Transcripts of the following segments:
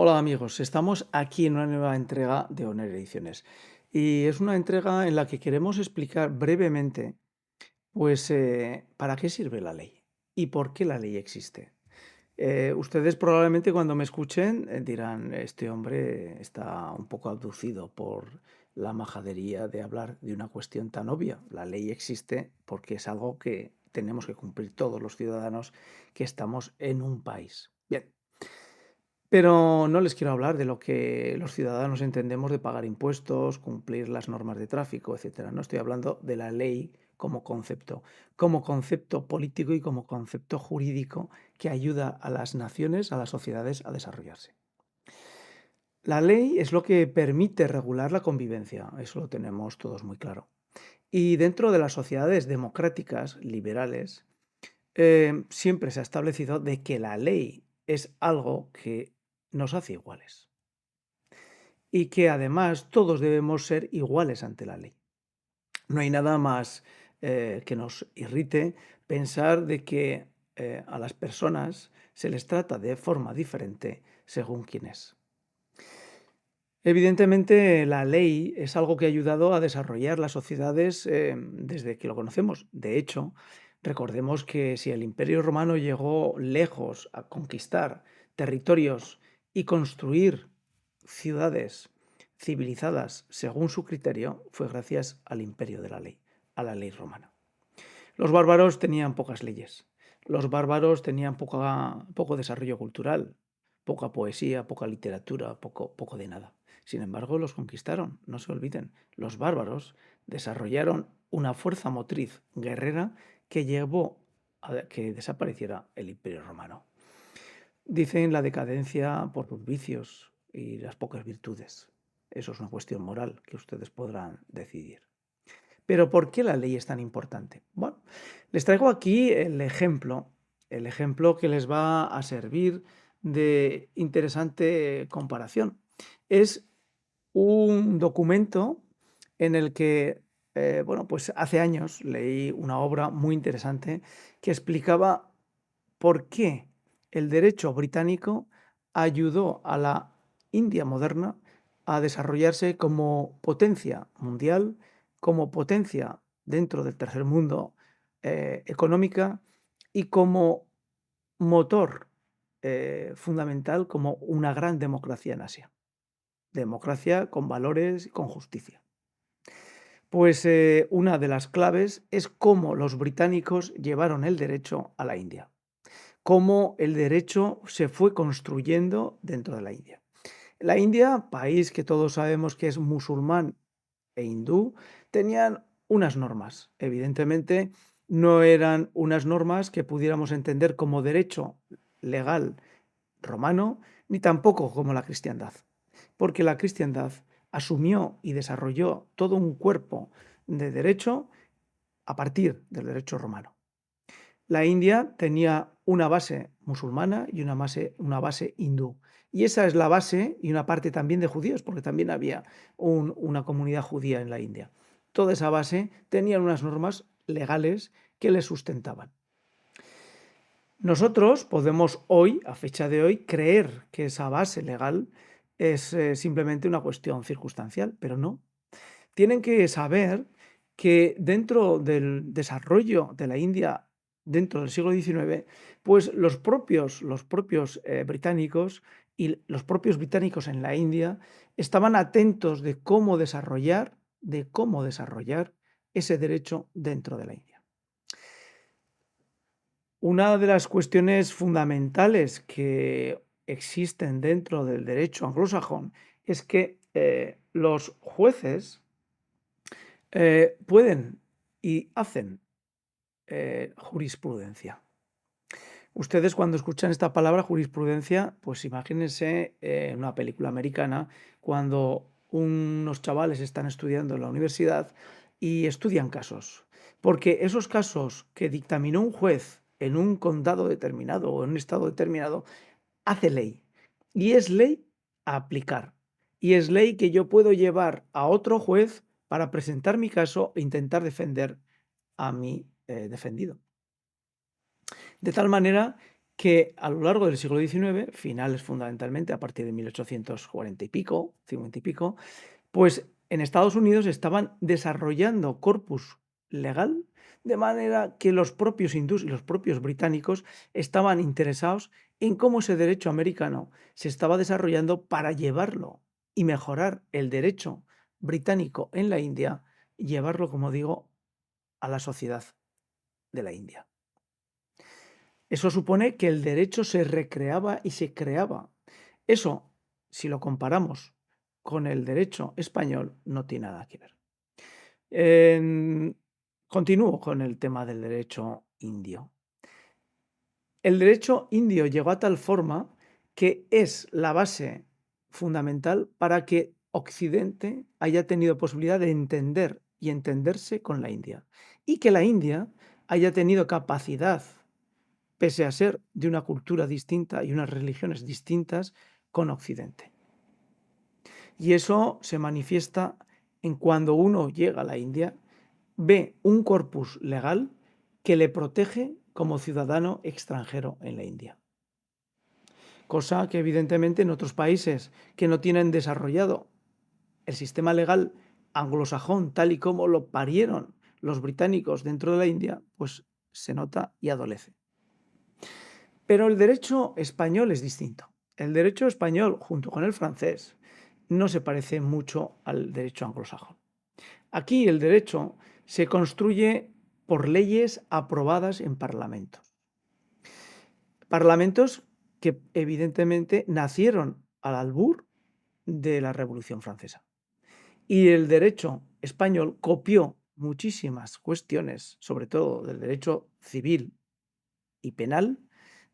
Hola amigos, estamos aquí en una nueva entrega de Honor Ediciones y es una entrega en la que queremos explicar brevemente para qué sirve la ley y por qué la ley existe. Ustedes probablemente cuando me escuchen dirán, este hombre está un poco abducido por la majadería de hablar de una cuestión tan obvia. La ley existe porque es algo que tenemos que cumplir todos los ciudadanos que estamos en un país. Bien. Pero no les quiero hablar de lo que los ciudadanos entendemos de pagar impuestos, cumplir las normas de tráfico, etcétera. No estoy hablando de la ley como concepto político y como concepto jurídico que ayuda a las naciones, a las sociedades a desarrollarse. La ley es lo que permite regular la convivencia, eso lo tenemos todos muy claro. Y dentro de las sociedades democráticas, liberales, siempre se ha establecido de que la ley es algo que nos hace iguales y que además todos debemos ser iguales ante la ley. No hay nada más que nos irrite pensar de que a las personas se les trata de forma diferente según quién es. Evidentemente, la ley es algo que ha ayudado a desarrollar las sociedades desde que lo conocemos. De hecho, recordemos que si el Imperio Romano llegó lejos a conquistar territorios y construir ciudades civilizadas según su criterio, fue gracias al imperio de la ley, a la ley romana. Los bárbaros tenían pocas leyes. Los bárbaros tenían poco desarrollo cultural, poca poesía, poca literatura, poco de nada. Sin embargo, los conquistaron, no se olviden. Los bárbaros desarrollaron una fuerza motriz guerrera que llevó a que desapareciera el Imperio Romano. Dicen la decadencia por sus vicios y las pocas virtudes. Eso es una cuestión moral que ustedes podrán decidir. Pero ¿por qué la ley es tan importante? Bueno, les traigo aquí el ejemplo que les va a servir de interesante comparación. Es un documento en el que, pues hace años leí una obra muy interesante que explicaba por qué el derecho británico ayudó a la India moderna a desarrollarse como potencia mundial, como potencia dentro del tercer mundo económica y como motor fundamental como una gran democracia en Asia. Democracia con valores y con justicia. Pues una de las claves es cómo los británicos llevaron el derecho a la India, cómo el derecho se fue construyendo dentro de la India. La India, país que todos sabemos que es musulmán e hindú, tenían unas normas. Evidentemente, no eran unas normas que pudiéramos entender como derecho legal romano, ni tampoco como la cristiandad, porque la cristiandad asumió y desarrolló todo un cuerpo de derecho a partir del derecho romano. La India tenía una base musulmana y una base hindú. Y esa es la base y una parte también de judíos, porque también había una comunidad judía en la India. Toda esa base tenía unas normas legales que le sustentaban. Nosotros podemos hoy, a fecha de hoy, creer que esa base legal es simplemente una cuestión circunstancial, pero no. Tienen que saber que dentro del desarrollo de la India dentro del siglo XIX, pues los propios británicos y los propios británicos en la India estaban atentos de cómo desarrollar ese derecho dentro de la India. Una de las cuestiones fundamentales que existen dentro del derecho anglosajón es que los jueces pueden y hacen jurisprudencia. Ustedes cuando escuchan esta palabra jurisprudencia, pues imagínense una película americana cuando unos chavales están estudiando en la universidad y estudian casos. Porque esos casos que dictaminó un juez en un condado determinado o en un estado determinado, hace ley. Y es ley a aplicar. Y es ley que yo puedo llevar a otro juez para presentar mi caso e intentar defender a mi defendido. De tal manera que a lo largo del siglo XIX, finales fundamentalmente a partir de 1840 y pico, 50 y pico, pues en Estados Unidos estaban desarrollando corpus legal de manera que los propios hindús y los propios británicos estaban interesados en cómo ese derecho americano se estaba desarrollando para llevarlo y mejorar el derecho británico en la India y llevarlo, como digo, a la sociedad de la India. Eso supone que el derecho se recreaba y se creaba. Eso, si lo comparamos con el derecho español, no tiene nada que ver. Continúo con el tema del derecho indio. El derecho indio llegó a tal forma que es la base fundamental para que Occidente haya tenido posibilidad de entender y entenderse con la India. Y que la India haya tenido capacidad, pese a ser de una cultura distinta y unas religiones distintas, con Occidente. Y eso se manifiesta en cuando uno llega a la India, ve un corpus legal que le protege como ciudadano extranjero en la India. Cosa que evidentemente en otros países que no tienen desarrollado el sistema legal anglosajón tal y como lo parieron los británicos dentro de la India, pues se nota y adolece. Pero el derecho español es distinto. El derecho español, junto con el francés, no se parece mucho al derecho anglosajón. Aquí el derecho se construye por leyes aprobadas en parlamentos. Parlamentos que evidentemente nacieron al albur de la Revolución Francesa. Y el derecho español copió muchísimas cuestiones, sobre todo del derecho civil y penal,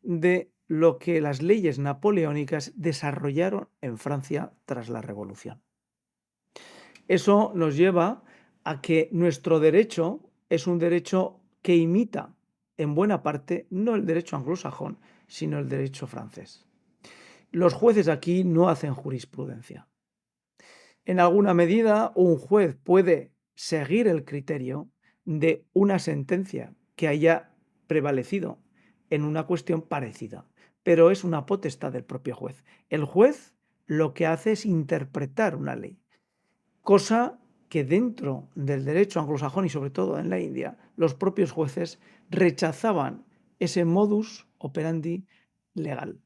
de lo que las leyes napoleónicas desarrollaron en Francia tras la Revolución. Eso nos lleva a que nuestro derecho es un derecho que imita en buena parte no el derecho anglosajón, sino el derecho francés. Los jueces aquí no hacen jurisprudencia. En alguna medida, un juez puede seguir el criterio de una sentencia que haya prevalecido en una cuestión parecida, pero es una potestad del propio juez. El juez lo que hace es interpretar una ley, cosa que dentro del derecho anglosajón y sobre todo en la India, los propios jueces rechazaban ese modus operandi legal.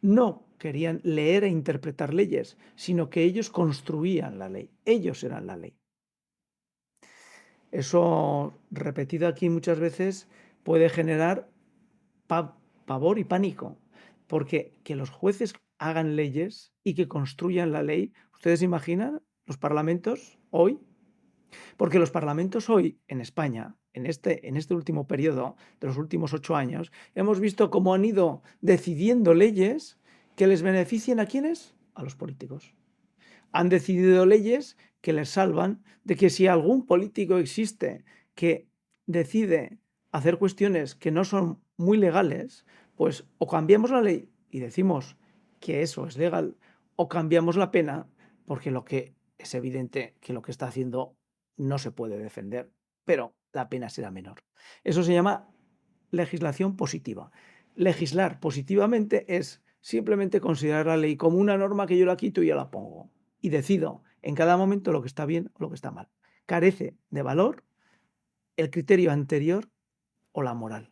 No querían leer e interpretar leyes, sino que ellos construían la ley, ellos eran la ley. Eso, repetido aquí muchas veces, puede generar pavor y pánico, porque que los jueces hagan leyes y que construyan la ley, ¿ustedes imaginan los parlamentos hoy? Porque los parlamentos hoy en España, en este último periodo de los últimos 8 años, hemos visto cómo han ido decidiendo leyes que les beneficien ¿a quiénes? A los políticos. Han decidido leyes que les salvan de que si algún político existe que decide hacer cuestiones que no son muy legales, pues o cambiamos la ley y decimos que eso es legal, o cambiamos la pena, porque lo que es evidente que lo que está haciendo no se puede defender, pero la pena será menor. Eso se llama legislación positiva. Legislar positivamente es simplemente considerar la ley como una norma que yo la quito y yo la pongo. Y decido en cada momento lo que está bien o lo que está mal. Carece de valor el criterio anterior o la moral.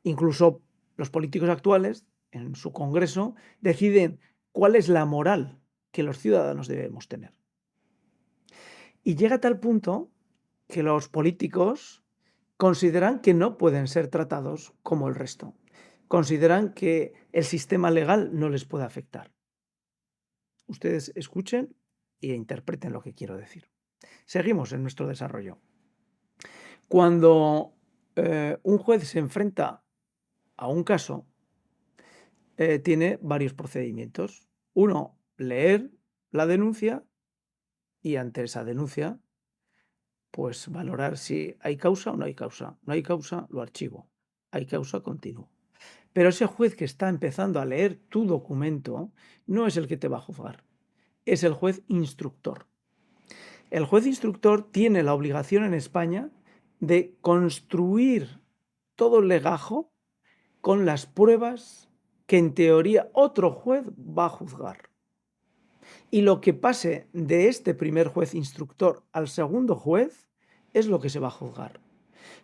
Incluso los políticos actuales, en su Congreso, deciden cuál es la moral que los ciudadanos debemos tener. Y llega a tal punto que los políticos consideran que no pueden ser tratados como el resto. Consideran que el sistema legal no les puede afectar. Ustedes escuchen e interpreten lo que quiero decir. Seguimos en nuestro desarrollo. Cuando un juez se enfrenta a un caso, tiene varios procedimientos. Uno, leer la denuncia y ante esa denuncia, pues valorar si hay causa o no hay causa. No hay causa, lo archivo. Hay causa, continúo. Pero ese juez que está empezando a leer tu documento no es el que te va a juzgar, es el juez instructor. El juez instructor tiene la obligación en España de construir todo el legajo con las pruebas que en teoría otro juez va a juzgar. Y lo que pase de este primer juez instructor al segundo juez es lo que se va a juzgar.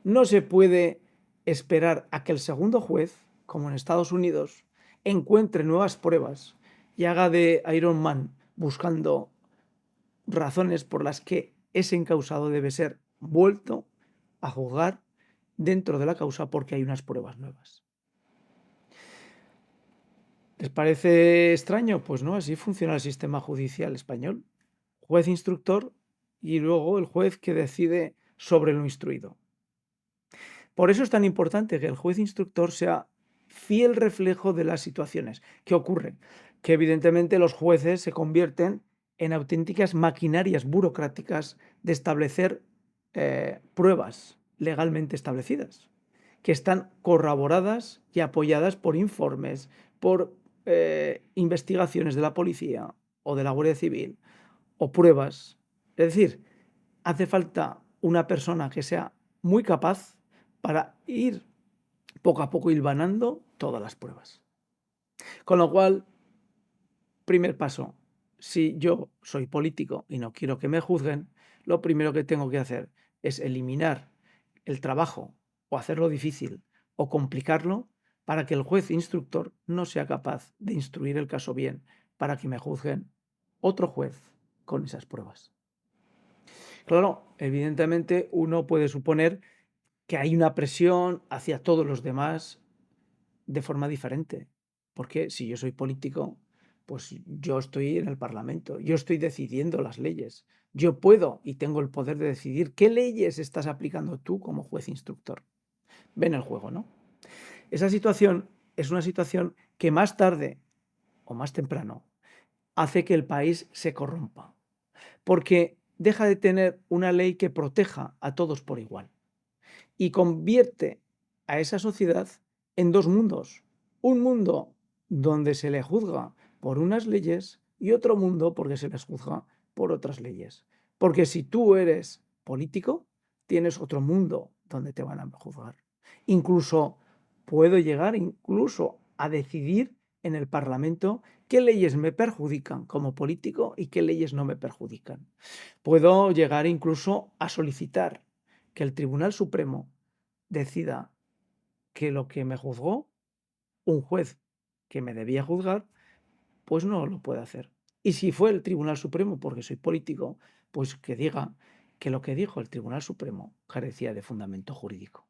No se puede esperar a que el segundo juez, como en Estados Unidos, encuentre nuevas pruebas y haga de Iron Man buscando razones por las que ese encausado debe ser vuelto a juzgar dentro de la causa porque hay unas pruebas nuevas. ¿Les parece extraño? Pues no, así funciona el sistema judicial español. Juez instructor y luego el juez que decide sobre lo instruido. Por eso es tan importante que el juez instructor sea fiel reflejo de las situaciones. ¿Qué ocurre? Que evidentemente los jueces se convierten en auténticas maquinarias burocráticas de establecer pruebas legalmente establecidas, que están corroboradas y apoyadas por informes, por investigaciones de la policía o de la Guardia Civil o pruebas. Es decir, hace falta una persona que sea muy capaz para ir poco a poco hilvanando todas las pruebas. Con lo cual, primer paso, si yo soy político y no quiero que me juzguen, lo primero que tengo que hacer es eliminar el trabajo o hacerlo difícil o complicarlo para que el juez instructor no sea capaz de instruir el caso bien para que me juzguen otro juez con esas pruebas. Claro, evidentemente uno puede suponer que hay una presión hacia todos los demás de forma diferente. Porque si yo soy político, pues yo estoy en el Parlamento, yo estoy decidiendo las leyes. Yo puedo y tengo el poder de decidir qué leyes estás aplicando tú como juez instructor. Ven el juego, ¿no? Esa situación es una situación que más tarde o más temprano hace que el país se corrompa. Porque deja de tener una ley que proteja a todos por igual y convierte a esa sociedad en dos mundos. Un mundo donde se le juzga por unas leyes y otro mundo porque se les juzga por otras leyes. Porque si tú eres político, tienes otro mundo donde te van a juzgar. Incluso puedo llegar incluso a decidir en el Parlamento qué leyes me perjudican como político y qué leyes no me perjudican. Puedo llegar incluso a solicitar que el Tribunal Supremo decida que lo que me juzgó un juez que me debía juzgar, pues no lo puede hacer. Y si fue el Tribunal Supremo, porque soy político, pues que diga que lo que dijo el Tribunal Supremo carecía de fundamento jurídico.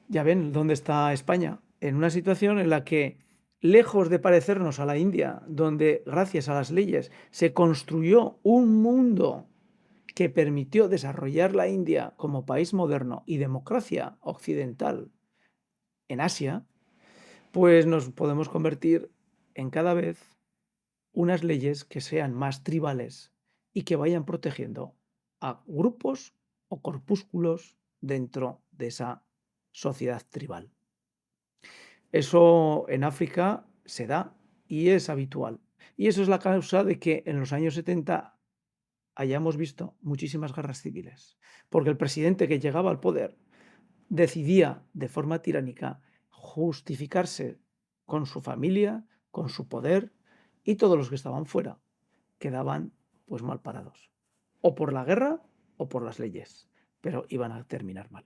Ya ven dónde está España, en una situación en la que, lejos de parecernos a la India, donde gracias a las leyes se construyó un mundo que permitió desarrollar la India como país moderno y democracia occidental en Asia, pues nos podemos convertir en cada vez unas leyes que sean más tribales y que vayan protegiendo a grupos o corpúsculos dentro de esa sociedad tribal. Eso en África se da y es habitual. Y eso es la causa de que en los años 70 hayamos visto muchísimas guerras civiles, porque el presidente que llegaba al poder decidía de forma tiránica justificarse con su familia, con su poder, y todos los que estaban fuera quedaban pues mal parados, o por la guerra o por las leyes, pero iban a terminar mal.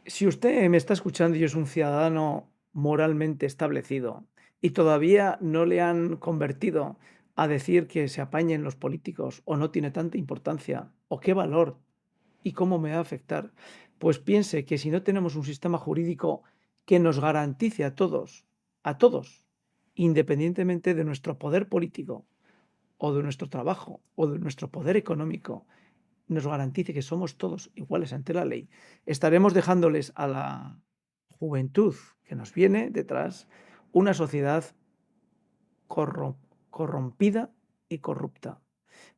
Si usted me está escuchando y es un ciudadano moralmente establecido y todavía no le han convertido a decir que se apañen los políticos o no tiene tanta importancia o qué valor y cómo me va a afectar, pues piense que si no tenemos un sistema jurídico que nos garantice a todos, independientemente de nuestro poder político o de nuestro trabajo o de nuestro poder económico, nos garantice que somos todos iguales ante la ley, estaremos dejándoles a la juventud que nos viene detrás una sociedad corrompida y corrupta.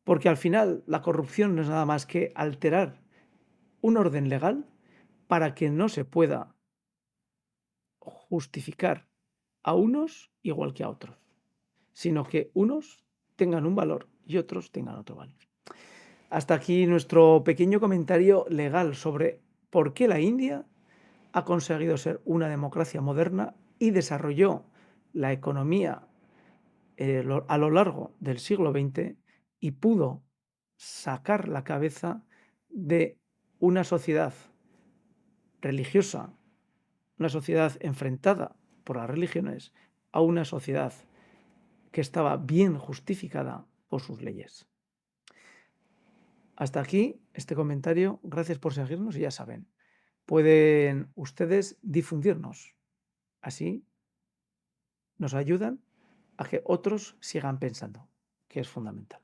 Porque al final la corrupción no es nada más que alterar un orden legal para que no se pueda justificar a unos igual que a otros, sino que unos tengan un valor y otros tengan otro valor. Hasta aquí nuestro pequeño comentario legal sobre por qué la India ha conseguido ser una democracia moderna y desarrolló la economía a lo largo del siglo XX y pudo sacar la cabeza de una sociedad religiosa, una sociedad enfrentada por las religiones, a una sociedad que estaba bien justificada por sus leyes. Hasta aquí este comentario. Gracias por seguirnos y ya saben, pueden ustedes difundirnos. Así nos ayudan a que otros sigan pensando, que es fundamental.